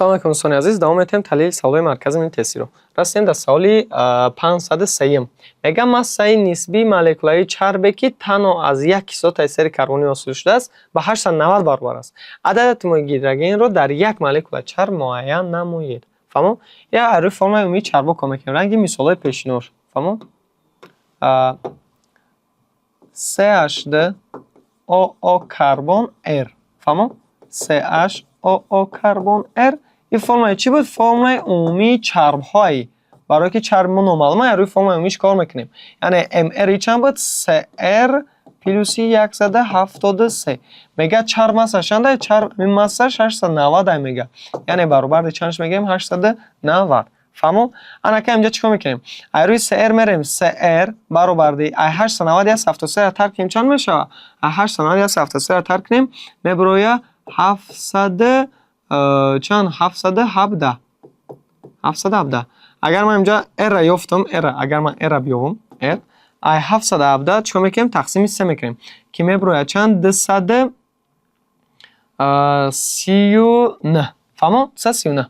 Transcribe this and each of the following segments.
салом алейкум дӯстони азиз, давом метавонем таҳлили саволҳои маркази мини тестиро. Растем дар саволи 503 мегӯяд массаи нисбии молекулаи чарбе ки танҳо аз як кислотаи сери карбонӣ ҳосил шудааст ба 890 баробар аст. Адад атомҳои гидрогенро дар як молекулаи чарб муайян намоед. Фаҳмон? Я рӯи формулаи умумии чарбо кор мекунем. Ранги мисолҳои пешинор. Фаҳмон? CH2OO карбон R. Фаҳмон? CHOO карбон R. این فرمول چی بود؟ فرمول عمومی چرب هایی. برای که چرب ما نامعلومه روی فرمول عمومیش کار میکنیم. یعنی MR چند بود؟ 3R پلوس 173. میگه چرب ماسه چنده؟ چرب ماسه 890 میگه. یعنی برابر چندش میگیم 890. فهمو؟ انا که اینجا چیکار میکنیم؟ روی 3R میریم. 3R برابر دی 890 یا 73 را ترک کنیم چند میشه؟ 890 یا 73 را ترک کنیم میبرویه 700 چند 717 اگر من اینجا R را یافتم اگر من R را بیاوم R 717 چیکار میکنیم؟ تقسیم 3 میکنیم که میبروید چند 239. فهمو؟ 239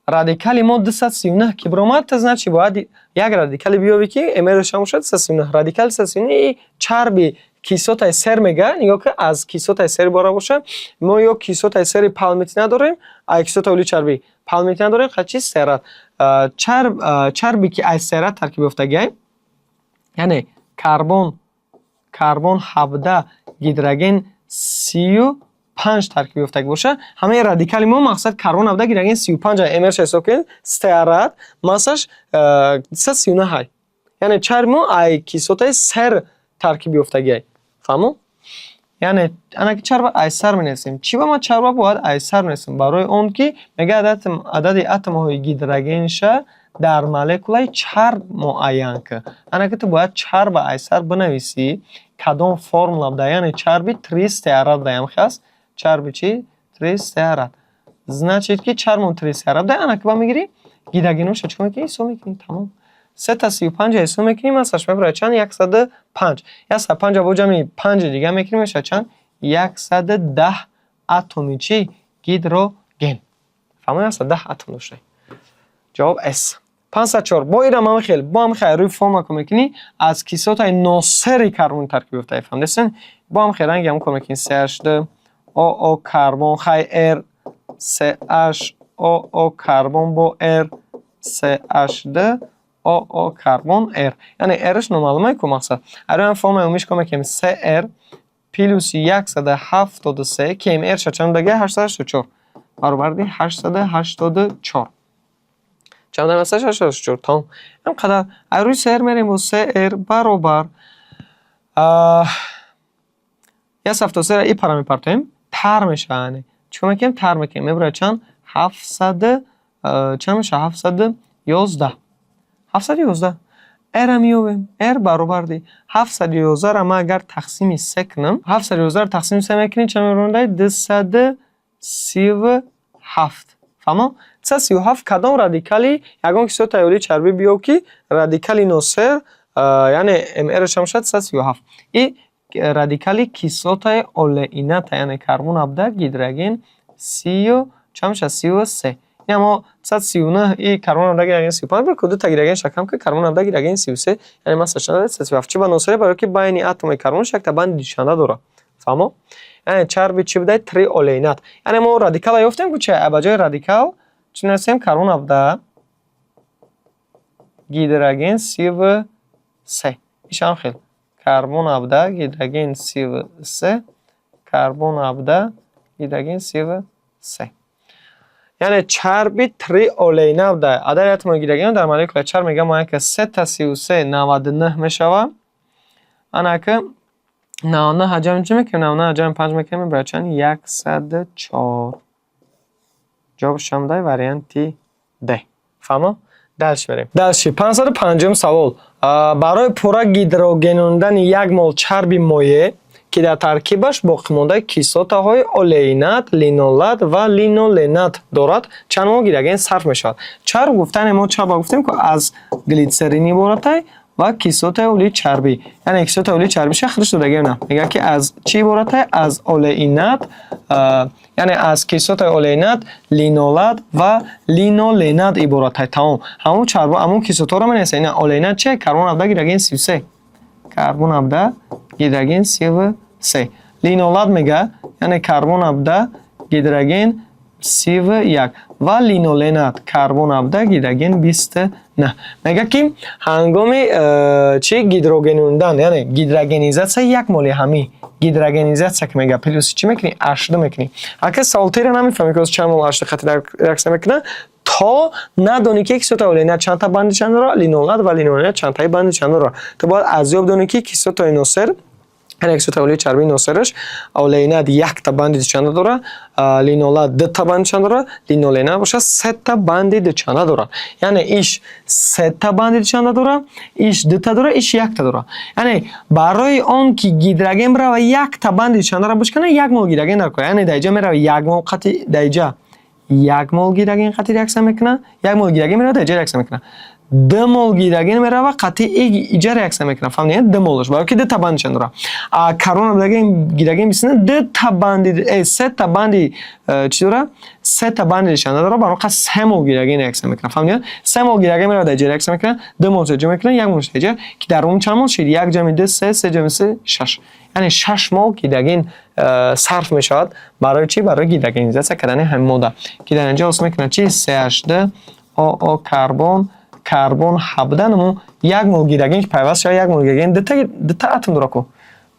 رادیکالی ما 239 که برآمد تا значи باید یک رادیکالی بیاوی که امرش هم شد 239. رادیکال 239 چربی کیسوتای سر میگه. نگاه که از کیسوتای سر باره باشه ما یا کیسوتای سر پالمیت نداریم کیسوتای اولی چربی پالمیت نداریم خچی سرات چربی که از سرات ترکیب یافتگی یعنی کربن 17 گیدروژن 35 ترکیب یافتگی باشه همه رادیکال ما مقصد کربن 17 گیدروژن 35 امرش حساب کنید استرات ماسش 239 های یعنی چرب ما ای کیسوتای سر ترکیب یافتگی. فهمو؟ یعنی انا که چرب ایسر می‌نویسیم. چی با ما چرب باید ایسر می‌نویسیم؟ برای اون که میگه عدد اتم‌های گیدروژنش در مولکولای چرب معین که. انا که تو باید چرب ایسر بنویسی کدام فرمول بوده یعنی چربی 300 دایم خاص چربی چی 300 значит که چرب 300 بوده انا که با میگیری گیدروژنش چیکار می‌کنی؟ حساب می‌کنی. تمام. 3 تا 35 حساب میکنیم ازش میبره چند 105 105 با جمع 5 دیگه میکنیم میشه چند 110 اتمی چی گیدروژن. فهمیدید 110 اتم داشته. جواب اس 504 با این هم خیلی با هم خیلی روی فرم کار میکنی از کیسوتای ناصری کربن ترکیب یافته. فهمیدین با هم خیلی رنگ هم کار میکنی CH2 OO کربن خی R CHOO کربن با R CH2 او کربن R یعنی Rش نامعلومه که مقصد الان فرمول عمومیش که میگیم 3R پلوس 173 که این R چند دیگه 884 برابر دی 884 چند دیگه 884 تمام اینقدر روی 3R میریم با 3R برابر 173 را این پارا میپرتیم تر میشه یعنی چون میگیم تر میکنیم میبره چند 700 چند میشه 711 711 R میویم R برابر دی 711 را ما اگر تقسیم 3 کنم 711 را تقسیم 3 میکنیم چند میرونده 237 فهمو 237 کدام رادیکالی یگان کیسوتای اولی چربی بیاو که رادیکالی ناصر یعنی MR شم شد 237 این رادیکالی کیسوتای اولئینات یعنی کربن 17 گیدروژن 30 چند میشه 33 اما 139 این کربن 17 گیدروژن 35 بر کدو تا گیدروژن شکم که کربن 17 گیدروژن 33 یعنی مثلا 337 چی با ناصره برای که بین اتم کربن شک تا بند نشانه داره. فهمو؟ یعنی چربی چی بوده تری اولئینات یعنی ما رادیکال یافتیم که چه به جای رادیکال چی نویسیم کربن 17 گیدروژن 33 ایشان خیلی کربن 17 گیدروژن 33 کربن 17 گیدروژن 33 یعنی چربی تری اولئینات بوده عدد اتم گیدروژن در مولکول چرب میگه ما که 3 تا 33 99 میشوه انا که 99 جمع چی میکنیم 99 جمع 5 میکنیم برای چند 104 جوابش هم ده وریانتی ده. فهمو؟ دلش بریم دلشی 505 سوال برای پورا گیدروژنوندن یک مول چربی مایع که در ترکیبش باقی مانده کیسوتاهای اولئینات، لینولات و لینولنات دارد چند مول گیدروژن صرف میشود. چرب گفتن ما چرب گفتیم که از گلیسرین عبارت و کیسوت اولی چربی. یعنی کیسوت اولی چربی شخصش داده نه. میگه که از چی عبارته؟ از اولئینات، یعنی از کیسوت اولئینات، لینولات و لینولنات عبارته. تمام همون چرب همون کیسوتا رو می‌نویسه. این اولئینات چه؟ کربن 17 گیدروژن 33. کربن 17 گیدروژن 33. لینولات میگه یعنی کربن 17 گیدروژن 31 و لینولنات کربن 17 گیدروژن 29. میگه که هنگام چی گیدروژنوندن یعنی گیدروژنیزاسیون یک مول همی گیدروژنیزاسیون که میگه پلوس چی میکنی؟ اشد میکنی. اگه سالتیر نمیفهمی که چند مول اشد خط ریاکسیون میکنه تا ندونی که کیسوت اولئینات چند تا بند چند داره، لینولات و لینولنات چند تا بند چند داره. تو باید از یاب دونی که کیسوت نوسر یعنی کیسوت اولی چربی نوسرش اولئینات یک تا بند چند داره، لینولات دو تا بند چند داره، لینولنات باشه سه تا بند چند داره. یعنی ایش سه تا بند چند داره، ایش دو تا داره، ایش یک تا داره. یعنی برای اون که گیدروژن برای یک تا بند چند داره بشکنه یک مول گیدروژن در کنه. یعنی دیجا میره یک مول قطعی دیجا یک مول گیدروژن قطعی ریاکسیون میکنه، یک مول گیدروژن میره دیجا ریاکسیون میکنه. 2 مول گیدروژن میره و قطعی ایجا ریاکسیون میکنه. فهمیدین؟ 2 مولش برای که 2 تا بند چند داره. کربن 17 گیدروژن 29 2 تا بند 3 تا بند چی داره؟ 3 تا بند چند داره برای که 3 مول گیدروژن ریاکسیون میکنه. فهمیدین؟ 3 مول گیدروژن میره دیجا ریاکسیون میکنه، 2 مول دیجا میکنه، 1 مول دیجا که در اون چند مول شد 1 جمع 2 3 3 جمع 3 6. یعنی 6 مول گیدروژن صرف میشود برای چی؟ برای گیدروژنیزاسیون کردن همین ماده که در اینجا اسم میکنه چی؟ CH2 او کربن 17 نمو 1 مول گیدروژن که پیوست شده 1 مول گیدروژن دو تا اتم داره کو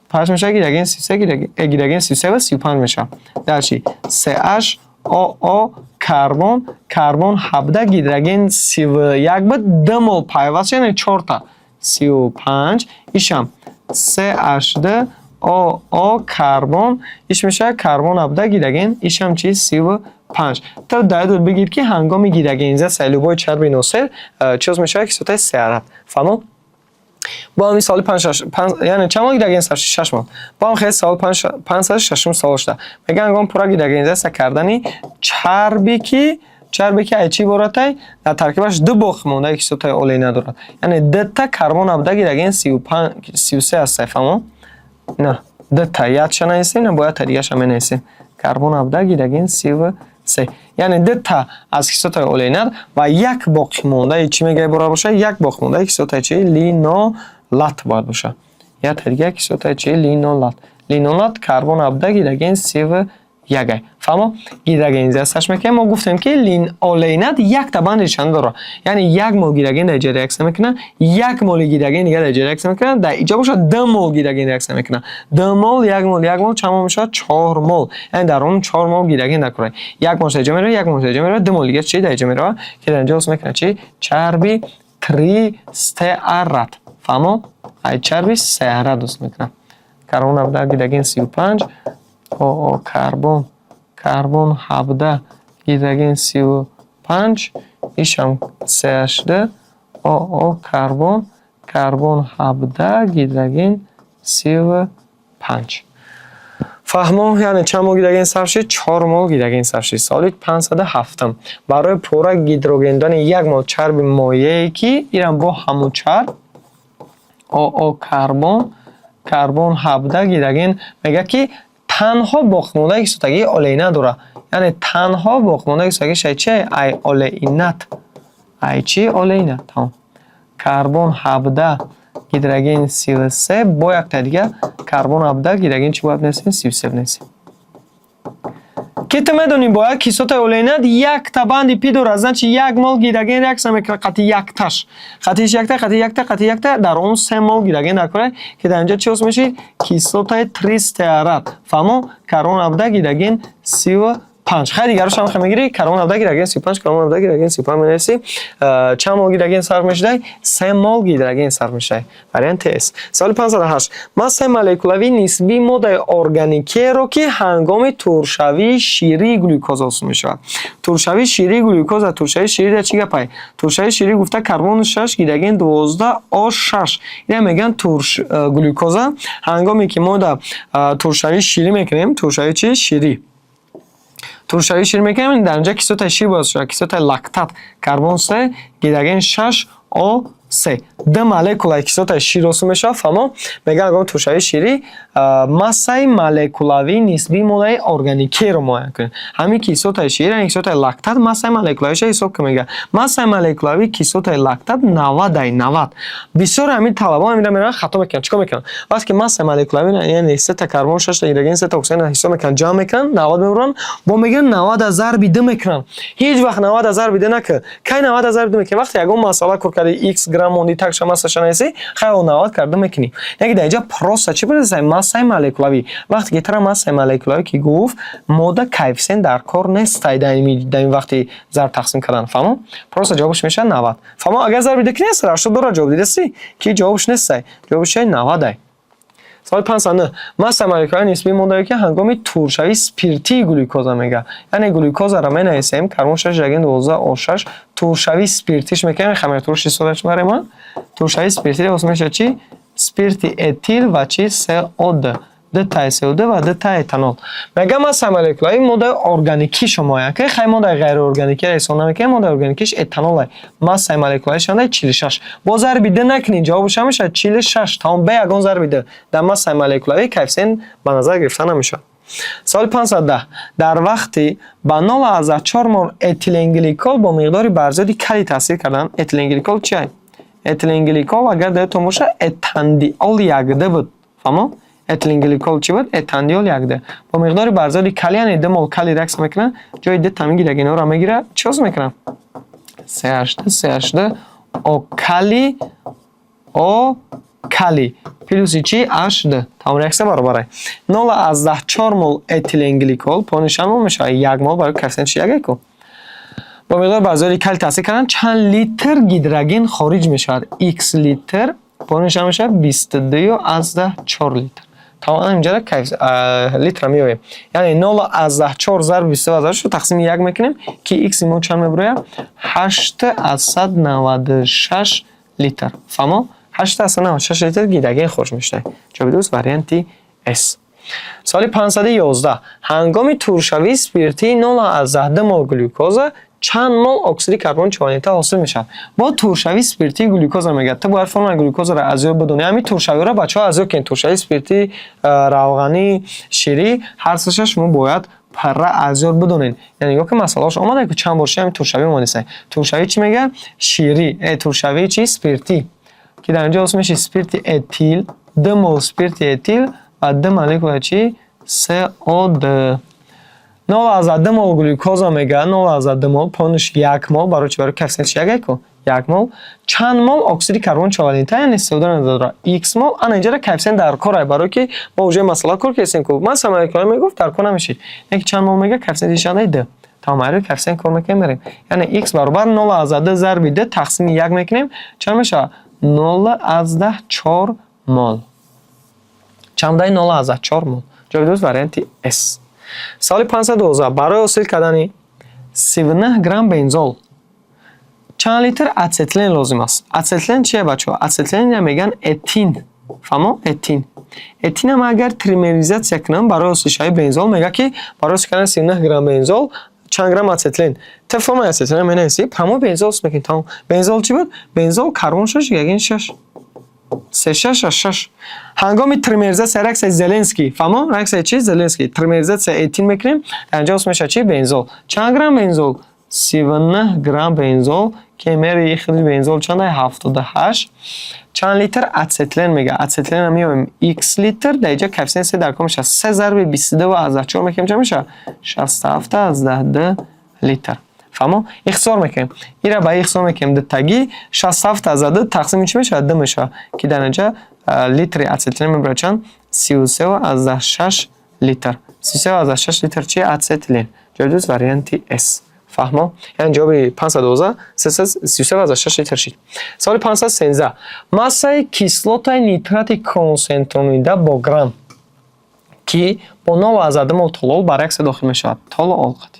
پس میشه گیدروژن 33 گیدروژن 33 و 35 میشه در چی CH او کربن 17 گیدروژن 31 بعد 2 مول پیوست یعنی 4 تا 35 ایشم CH2 او کربن ایش میشه کربن 17 گیدروژن ایشم چی 35. تو داید بگیر که هنگام گیدروژنیزاسیون سلولای چربی نوسر چیز میشه کیسوت سیارت. فهمو؟ با همین سال 5 یعنی چند مول گیدروژن 6 مول. با هم خیلی سال 5 6 سال شده. میگن هنگام پورا گیدروژنیزاسیون کردنی چربی که چی بارته در ترکیبش 2 بخ مونده کیسوت اولئینات داره. یعنی 2 تا کربن 17 گیدروژن 33 است. فهمو؟ نه 2 تا یادش نیست نه باید دیگه‌ش هم نیست. کربن 17 گیدروژن 33 یعنی 2 تا از کیسوت اولئینات و 1 باقی مونده چی میگه برابر باشه 1 باقی مونده کیسوت چی لینولات باید باشه یا دیگه کیسوت چی لینولات کربن 17 گیدروژن 31. فهمو؟ گیدروژنیزاسیونش میکنه ما گفتیم که لینولنات 1 تا بند چند داره یعنی 1 مول گیدروژن در اینجا ریاکسیون میکنه 1 مول گیدروژن دیگه در اینجا ریاکسیون میکنه در اینجا باشه 2 مول گیدروژن ریاکسیون میکنه 2 مول 1 مول چند مول میشه 4 مول یعنی در اون 4 مول گیدروژن در کره 1 مول دیگه میره 1 مول دیگه میره 2 مول دیگه چی در اینجا میره که در اینجا اسم میکنه چی چربی تریسترات. فهمو؟ ای چربی سیارت اسم میکنه کربن 17 گیدروژن 35 او کربن 17 گیدروژن 35 ایشم CH2 او کربن 17 گیدروژن 35. فهمو؟ یعنی چند مول گیدروژن صرف شد 4 مول گیدروژن صرف شد سالی 507 برای پورا گیدروژن 1 مول چرب مایعی که ایران با همون چرب او کربن 17 گیدروژن میگه که تنها باقی مونده کیسوتگی اولئینات داره یعنی تنها باقی مونده کیسوتگی چه ای اولئینات ای چی اولئینات تمام کربن 17 گیدروژن 33 با یک تا دیگه کربن 17 گیدروژن چی باید نسیم 33 نسیم که تو میدونی باید کیسوت اولئینات 1 تا بند پی داره از اینچه 1 مول گیدروژن ریاکسیون میکنه قطعی 1 تاش قطعیش 1 تا در اون 3 مول گیدروژن در کنه که در اینجا چی اسم میشه کیسوت تریسترات. فهمو؟ کربن 17 گیدروژن 35 خیلی دیگرش هم میگیری کربن 17 گیدروژن 35 کربن 17 گیدروژن 35 می‌نویسی چند مول گیدروژن صرف میشه 3 مول گیدروژن صرف میشه وریانت اس. سوال 508 ماسه مولکولوی نسبی ماده ارگانیکی رو که هنگام ترشوی شیری گلوکوز اسم میشه ترشوی شیری گلوکوز ترشوی شیری در چی گپای ترشوی شیری گفته کربن 6 گیدروژن 12 او 6 اینا میگن گلوکوز هنگامی که ما در ترشوی شیری میکنیم ترشوی چی شیری ترشوی شیری میکنیم در اینجا کیسوت شیر باز شده کیسوت لاکتات کربن 3 گیدروژن 6 او 3 д молекулаи кислотаи шир ҳосил мешавад. фаҳмо мега агар туршавии ширӣ массаи молекулавии нисбии моддаи органикиро муайян кунед. ҳамин кислотаи шир яъне кислотаи лактат массаи молекулавиша ҳисоб ки мега массаи молекулавии кислотаи лактат 90 бисёр ҳамин талабон ҳамин мераванд хато мекунанд. чикор мекунанд? вақте ки массаи молекулавӣ яъне 3 та карбон 6 та гидроген 3 та оксиген ҳисоб мекунанд, ҷамъ мекунанд, 90 мебаранд, бо мегӯянд 90 аз зарби 2 мекунанд. ҳеҷ вақт 90 аз зарби 2 накун. кай 90 аз зарби 2 мекунӣ? вақте ягон масъала кор карди x грамм монди такша массаша неси, хай 90 карда мекунӣ. яки дар инҷа просто чӣ бурасай массаи молекулавӣ. вақте ки тара массаи молекулавӣ ки гуфт модда коэффициент дар кор нестай дар ин вақти зарб тақсим кардан. фаҳмо? просто ҷавобаш мешавад 90. фаҳмо агар зарби 2 кунӣ 80 дора ҷавоб дидасӣ ки ҷавобаш нестай. ҷавобаш 90 ай. соали 509 массаи молекулаи нисбии моддаи ки ҳангоми туршавии спиртии глюкоза мега. яъне глюкозаро менависем карбон 6 гидроген 12 O6 туршавии спиртиш мекунем. хамира турши содаш барем. туршавии спирти ҳосил мешавад чӣ? спирти этил ва чӣ CO2 д-таи CO2 ва д-таи этанол. мега массаи молекулаи моддаи органикишо муайян кунед. хай моддаи ғайриорганикиро ҳисоб намекунем. моддаи органикиш этанол ай. массаи молекулаи шонда 46. бо зарби 2 накунед ҷавобаш мешавад 46. тамом бе ягон зарби 2 дар массаи молекулаи коэффициент ба назар гирифта намешавад. соали 510 дар вақти ба 0,4 мол этиленгликол бо миқдори барзиёди калий таъсир кардан. этиленгликол чи ай? этиленгликол агар даётон боша этандиол 1 буд. фаҳмо? этиленгликол чи буд? этандиол 1 бо миқдори барзиёди калий яъне 2 мол калий рақс мекунад. ҷои д тамин гидрогенҳоро мегирад. чӣ ҳосил мекунад? CH2 O калий O калий плюси чи H2 тамом реаксия баробар. 0,4 мол этиленгликол понишан мол мешавад 1 мол барои коэффициентш 1 ку. бо миқдори барзиёди калий таъсир кардан чанд литр гидроген хориҷ мешавад? x литр понишан мешавад 22,4 литр. тамом инҷа литра меёбем. яъне 0,4 зарби 22,4 тақсими 1 мекунем ки x мо чанд мебарояд? 896 литр. фаҳмо? 896 литр гидроген хориҷ мешавад. ҷавоби дуруст варианти S. соали 511 ҳангоми туршавии спиртии 0,2 мол глюкоза чанд мол оксиди карбони чорнита ҳосил мешавад? бо туршавии спиртии глюкоза мегӯяд. ту бояд формулаи глюкозаро аз ёд бидонӣ. ҳамин туршавиро бачаҳо аз ёд кунед. туршавии спиртии равғани ширӣ ҳар сеша шумо бояд парра аз ёд бидонед. яъне ё ки масъалааш омада ки чанд боши ҳамин туршавӣ омадисай. туршавӣ чӣ мега? ширӣ. туршавии чи? спиртӣ. ки дар инҷа ҳосил мешавад спирти этил 2 мол спирти этил ва 2 молекула чи? CO2. 0,2 мол глюкоза мега 0,2 мол пониш 1 мол барои чи? барои коэффициентш 1 ку. 1 мол чанд мол оксиди карбони чорнита яъне CO2 надора x мол. ана инҷа коэффициент дар кор ай барои ки мо уже масъала кор кардем ку масса молекула мегуфт дар кор намешид. яки чанд мол мега коэффициентш шуда 2. тамом ай коэффициент кор мекунем мерем. яъне x баробар 0,2 зарби 2 тақсими 1 мекунем. чанд мешавад? 0,4 мол. чанд дай 0,4 мол. ҷавоби дуруст варианти S. соали 512 барои ҳосил кардани 39 грамм бензол чанд литр ацетлен лозим аст? ацетлен чие бачаҳо? ацетлен я меган этин. фаҳмо? этин. этин ҳам агар тримеризатсия кунам барои ҳосил шавии бензол мега ки барои ҳосил кардани 39 грамм бензол чанд грамм ацетлен. те формаи ацетлен менависӣ. ҳамо бензол ҳосил мекунӣ. тамом. бензол чӣ буд? бензол карбон 6 гидроген 6. 36. ҳангоми тримеризатсия раксияи Зеленский. фаҳмо? раксияи чи? Зеленский. тримеризатсия этин мекунем. дар инҷа ҳосил мешавад чи? бензол. чанд грамм бензол? 39 грамм бензол. кемери хили бензол чанд ай? 78. чанд литр ацетлен мега? ацетлен меёбем x литр. дар инҷа коэффициент 3 дар кор мешавад. 3 зарби 22,4 мекунем чанд мешавад? 67,2 литр. фаҳмо? ихтисор мекунем. ира ба ихтисор мекунем дтаги 67,2 тақсими чӣ мешавад? 2 мешавад. ки дар инҷа литри ацетлен мебарад чанд? 33,6 литр. 33,6 литр чи? ацетлен. ҷавоби дуруст варианти S. фаҳмо? яъне ҷавоби 512 33,6 литр шид. соали 513 массаи кислотаи нитрати консентронида бо грамм ки бо 0,2 мол толол ба реаксия дохил мешавад. толол қати.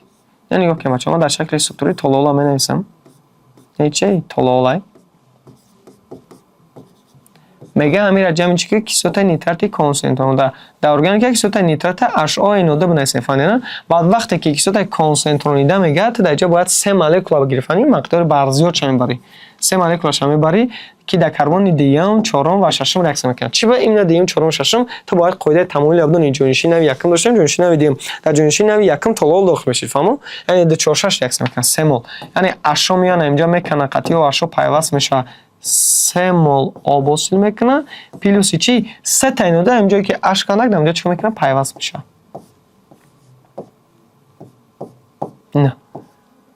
яъне нигоҳ кунед бачаҳо, ман дар шакли структураи толола менависам. чӣ? тололай میگه همین جمعی که کیسوتای نیتراتی کنسنترون در ارگانیک کیسوتای نیترات HO بنویسیم فهمیدین؟ بعد وقتی که کیسوتای کنسنترونیده میگه در اینجا باید 3 مولکول بگیری فهمیدین مقدار برزیات چه میبری 3 مولکول شما میبری که در کربن دیوم چهارم و ششم ریاکسیون میکنن چی با این دیوم چهارم و ششم تو باید قاعده تمایل بدون جونشین نوی یکم داشتیم جونشین نوی دیوم در جونشین نوی یکم طلال داخل میشه فهمو یعنی دو 4 6 ریاکسیون میکنن 3 مول یعنی اشو میان اینجا میکنه قطعی و اشو پیوست میشه 3 مول آب حاصل میکنه پلوس چی 3 تا اینو در اینجا که اش کنک در اینجا چیکار میکنه پیوست میشه نه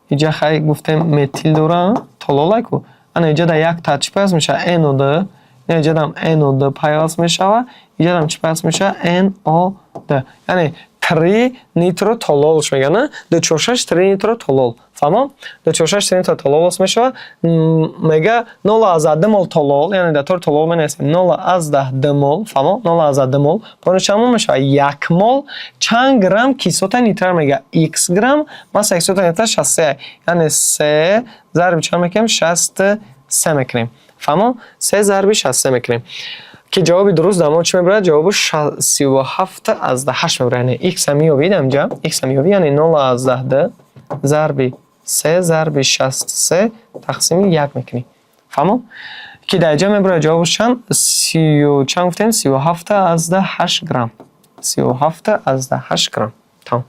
اینجا خیلی گفتم متیل داره طلال کو انا اینجا در یک تا چی پیوست میشه NO2 اینجا هم NO2 پیوست میشه و اینجا هم چی پیوست میشه NO2 یعنی 3 نیترو تولول میگن نه 246 3 نیترو تولول فهمم 246 3 نیترو تولول میشه میگه 0.2 مول تولول یعنی در طور تولول میشه 0.2 مول فهمم 0.2 مول پس چند میشه 1 مول چند گرم کیسوت نیتر میگه x گرم ماس کیسوت نیتر 63 یعنی 3 ضرب چند میکنیم 63 میکنیم فهمم 3 ضرب 63 میکنیم که جواب درست دامون چی میبره جواب 37 از 8 میبره یعنی x هم میوید اینجا x هم میوید یعنی 0.10 ضرب 3 ضرب 63 تقسیم 1 میکنی فهمم که در اینجا میبره جوابش چند چند گفتیم 37 از 8 گرم 37 از 8 گرم تمام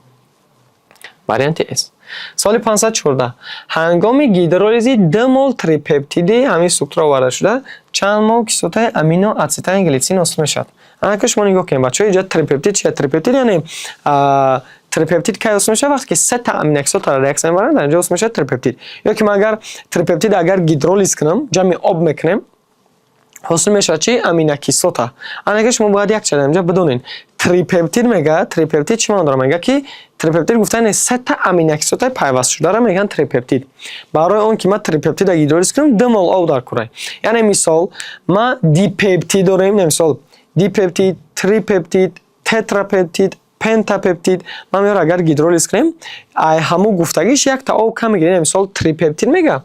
واریانت اس سوال 514 هنگام گیدرولیزی 2 مول تریپپتید همین سوکتور آورده شده چند مول کیسوت امینو اتیتان گلیسین حاصل میشد انا که شما نگاه کنید بچه‌ها اینجا تریپپتید چیه تریپپتید یعنی تریپپتید کی حاصل میشه وقتی که 3 تا امینو اسید را ریاکشن میبرن در اینجا حاصل میشه تریپپتید یا که من اگر تریپپتید اگر گیدرولیز کنم جمع آب میکنم حاصل میشه چی امینو کیسوتا انا که شما باید یک چیز اینجا بدونین تریپپتید میگه تریپپتید چی معنی داره میگه که تریپپتید گفتن 3 تا امینو اسید پیوست شده را میگن تریپپتید برای اون که ما تریپپتید اگه گیدرولیز کنیم 2 مول آب در کره یعنی مثال ما دیپپتید داریم مثال دیپپتید تریپپتید تتراپپتید پنتاپپتید ما میار اگر گیدرولیز کنیم ای همو گفتگیش یک تا آب کم میگیره مثال تریپپتید میگه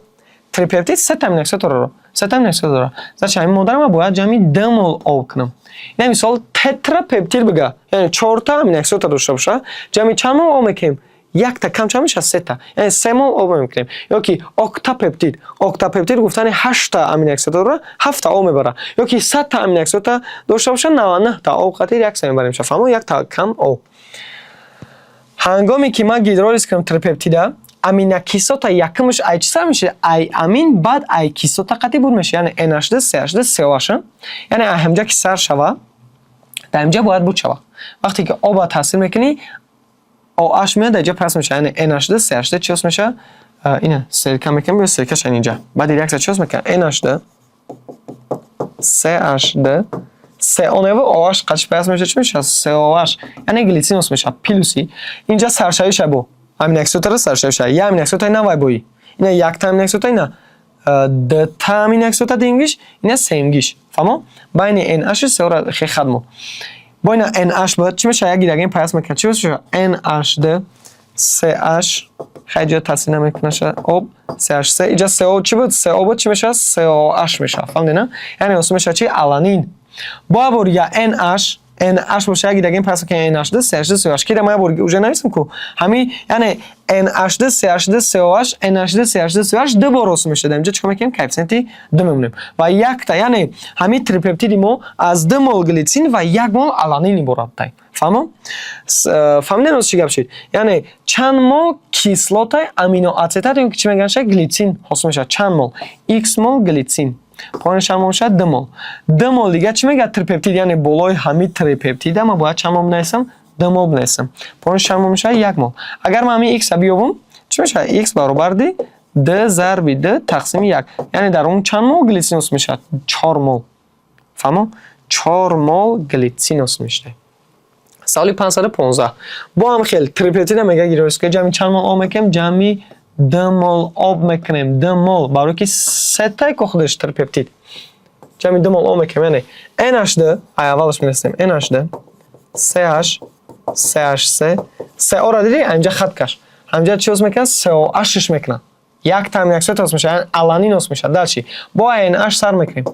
تریپپتید 3 تا امینو اسید داره 3 تا امینو اسید داره زاش همین مادر ما باید جمعی 2 مول آب کنم یعنی مثال تتراپپتید بگه یعنی 4 تا امینو اسید داشته باشه جمعی چند مول آب میکنیم یک تا کم چند میشه 3 تا یعنی 3 مول آب میکنیم یا که اکتاپپتید گفتن 8 تا امینو اسید داره 7 تا آب میبره یا که 100 تا امینو اسید داشته باشه 99 تا آب قطعی ریاکشن میبریم فهمو یک تا کم آب هنگامی که ما گیدرولیز کنیم تریپپتید امینو کیسوتا یکمش ای چی میشه ای امین بعد ای کیسوتا قطعی بود میشه یعنی NH2 CH2 COH یعنی همجا که سر شوه در اینجا باید بود شوه وقتی که آب تاثیر میکنی OH میاد اینجا پس میشه یعنی NH2 CH2 چی میشه اینه سرکه میکنیم یا سرکش اینجا بعد ریاکشن چی میکنه NH2 CH2 CO و OH قطعش پس میشه چی میشه COH یعنی گلیسین میشه پلوسی اینجا سرشوی شبو امینو اسید را سرشوی شه یا امینو اسید نه وای بوی اینا یک تا امینو اسید نه د تا امینو اسید دینگیش اینا سیمگیش فهمو بین NH سه را خیلی خدمو با اینا NH باید چی میشه یک دیگه پس میکنه چی میشه NH2 CH خیلی تاثیر نمیکنه شه آب CH3 اینجا CO چی بود CO بود چی میشه COH میشه فهمیدین نه یعنی اصلا میشه چی آلانین با بور یا NH باشه اگه دیگه پس که NH2 CH2 COH که ما بور اوجه نمیسم کو همین یعنی NH2 CH2 COH NH2 CH2 COH دو بار رسم میشه اینجا چیکار میکنیم کوفیشنتی دو میمونیم و یک تا یعنی همین تریپپتید ما از 2 مول گلیسین و 1 مول آلانین میبرد تایم فهمیدین چی گپ شد یعنی چند مول کیسلات امینو اسید که چی میگن شه گلیسین حاصل میشه چند مول x مول گلیسین پایینش هم میشه 2 مول 2 مول دیگه چی میگه تریپپتید یعنی بالای همین تریپپتید ما باید چند مول بنویسم 2 مول بنویسم پایینش هم میشه 1 مول اگر من همین x بیاورم چی میشه x برابر دی 2 ضرب 2 تقسیم 1 یعنی در اون چند مول گلیسین میشه 4 مول فهمو 4 مول گلیسین میشه سوالی 515 با هم خیلی تریپپتید میگه گیروس که جمعی چند مول آب میکنیم جمعی 2 مول آب میکنیم 2 مول برای که 3 تای که خودش تریپپتید جمعی 2 مول آب میکنیم یعنی NH2 اولش میرسیم NH2 CH CH3 CO را دیدی اینجا خط کش همجا چی هست میکنن COHش میکنن یک تا امینو اسید هست میشه آلانین هست میشه در چی با NH سر میکنیم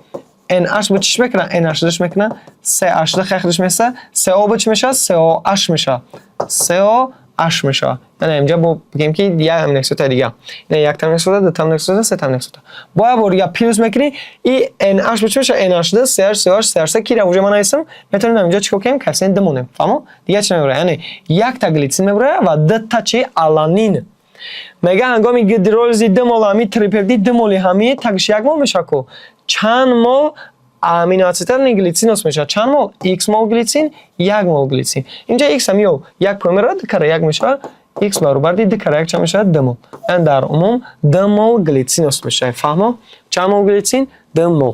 NH به چیش میکنه؟ NH دش میکنه CH خیخش میشه CO به چی میشه؟ COH میشه COH میشه. یعنی اینجا با بگیم که یک امین اکسیدات دیگه نه یک تامین اکسیدات دو تامین اکسیدات سه تامین اکسیدات با بوریا پیروز میکنی این NH به چی میشه؟ NH ده CH CH CH کی رو وجود من هستم میتونیم اینجا چیکار کنیم که اصلا دمونیم فهمو دیگه چی میبره یعنی یک تا گلیسین میبره و دو تا چی آلانین میگه هنگامی گلیسرول دمول همی تریپپتید دمولی همی تاگش یک مول میشه کو چند مول امینو اسیدن گلیسینوس میشه چند مول x مول گلیسین یک مول گلیسین اینجا x همیو یک پرومر دکره یک میشه x برابر دکره یک چه میشه دمول یعنی در عموم دمول گلیسینوس میشه فهمو چند مول گلیسین دمول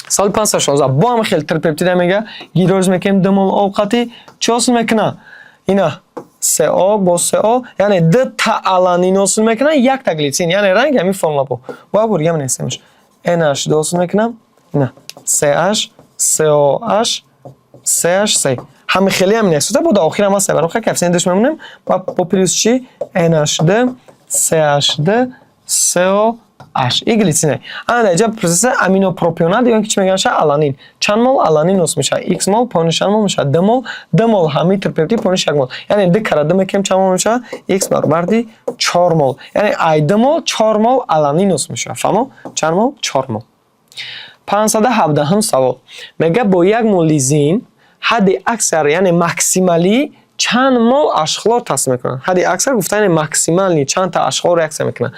سال 516 با هم خیلی تریپپتید میگه گیروز میکنیم دمول اوقاتی چوس میکنه اینا CO با CO یعنی دو تا آلانین وصل میکنه یک تا گلیسین یعنی رنگ همین فرمولا با بوریم نیستمش NH وصل میکنم نه CH COH CH C همه خیلی هم نیست بود آخر هم سه برای که افسین دش میمونیم با پلیس چی NH ده CH ده COH این گلیسینه اما اینجا پروسس امینو پروپیونات یا چی میگن شه آلانین چند مول آلانین وصل میشه x مول پونش مول میشه دمول همین ترپپتید پونش یک مول یعنی دکره دم کم چند مول میشه x برابر دی 4 مول یعنی ای دمول 4 مول آلانین وصل میشه فهمو چند مول 4 مول 517 هم سوال میگه با یک مول لیزین حد اکثر یعنی ماکسیمالی چند مول اشخلور تصمیم میکنن حد اکثر گفتن یعنی ماکسیمالی چند تا اشخلور ریاکسیون میکنن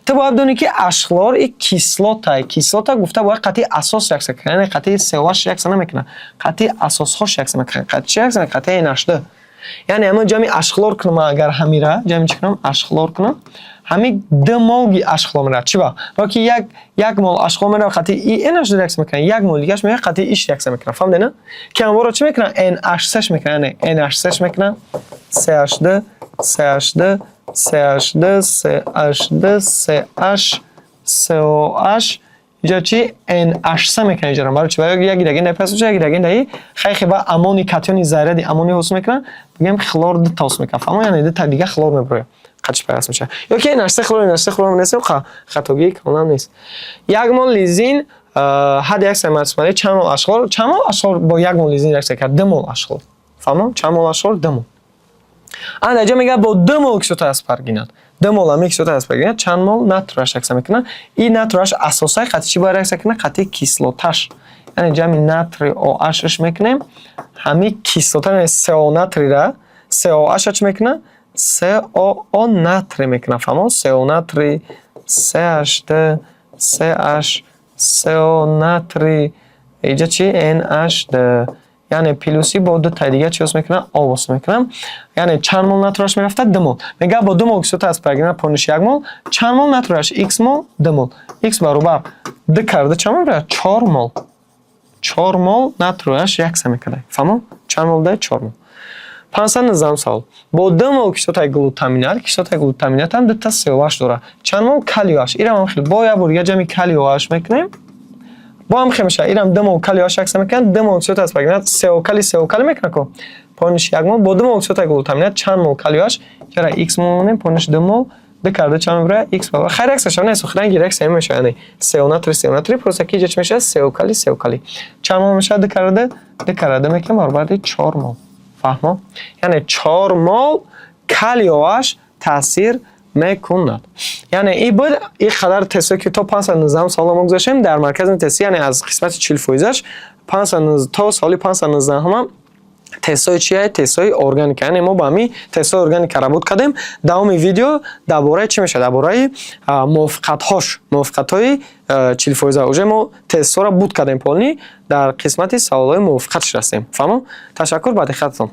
تو باید بدونی که اشخلور یک کیسلوتا گفته باید قطعی اساس ریاکسیون کنه یعنی قطعی سواش ریاکسیون نمیکنه قطعی اساس هاش ریاکسیون میکنه قطعی چی ریاکسیون قطعی نشده یعنی اما جمعی اشخلور کنم اگر همیره جمعی چکنم اشخلور کنم همین دو مولگی اشخلور میره چی با وقتی یک مول اشخلور میره قطعی اینش ریاکسیون میکنه یک مول دیگهش میره قطعی ایش ریاکسیون میکنه فهمیدی نه که امورا چی میکنه NH3 میکنه NH3 میکنه CH ده CH ده CH ده CH ده CH COH اینجا چی NH3 میکنه اینجا برای چی برای یک دیگه نپس میشه یک دیگه نه خیلی با امونی کاتیونی ذره دی امونی حس میکنه میگم خلور دو تاس میکنه فهمو یعنی دو دیگه خلور میبره قطش پیاس میشه یا که NH3 خلور نیست خطاگی کاملا نیست یک مول لیزین حد یک سمتسمالی چند مول اشخلور با یک مول لیزین ریاکسیون کرد دو مول اشخلور فهمو چند مول اشخلور دو مول اند اینجا میگه با دو مول کسوتا اسپارگینات دو مول هم کسوتا اسپارگینات چند مول ناتروش ریاکسیون میکنن این ناتروش اساسای قطعی چی باید ریاکسیون کنه قطعی کیسلوتاش یعنی اینجا می ناتری OHش میکنیم همین کیسلوتا یعنی CO ناتری را COH چی میکنه CO ناتری میکنه فهمو CO ناتری CH ده CH CO ناتری اینجا چی NH ده یعنی پیلوسی با دو تا دیگه چی واسه میکنم آب واسه میکنم یعنی چند مول ناتروش میرفته دو مول میگه با دو مول کسوتا اسپارگینات پونش یک مول چند مول ناتروش x مول دو مول x برابر دو کرده چند مول 4 مول ناتروش یک سه میکنه فهمو چند مول ده 4 مول 519 سوال با دو مول کسوتا گلوتامینات هم دو تا COH داره چند مول کالیوش اینم خیلی با یا جمع کالیوش میکنیم با هم خمیشه اینم دو مول کالیوش عکس میکنه دو مول کسوتا اسپارگینات CO کالی میکنه کو پونش یک مول با دو مول کسوتا گلوتامینات چند مول کالیوش چرا x مول پونش دو مول دکارده چند میبره x برابر خیر اکسش نه سخران گیر اکس میشه یعنی CO ناتری پروسکی چه میشه CO کالی چند مول میشه دکارده میکنه برابر 4 مول فهمو یعنی 4 مول کالیوش تاثیر میکند یعنی این بود این قدر تستی که تا 519 سال ما گذاشتیم در مرکز تستی یعنی از قسمت 40 فویزش 519 تا سال 519 هم تستای چیه تستای ارگانیک یعنی ما با می تستای ارگانیک کاربرد کردیم دوم ویدیو درباره چی میشه درباره موافقت‌های 40 فویزه اوج ما تستا را بود کردیم پولنی در قسمت سوالای موافقتش رسیدیم فهمو تشکر بعد خدمتتون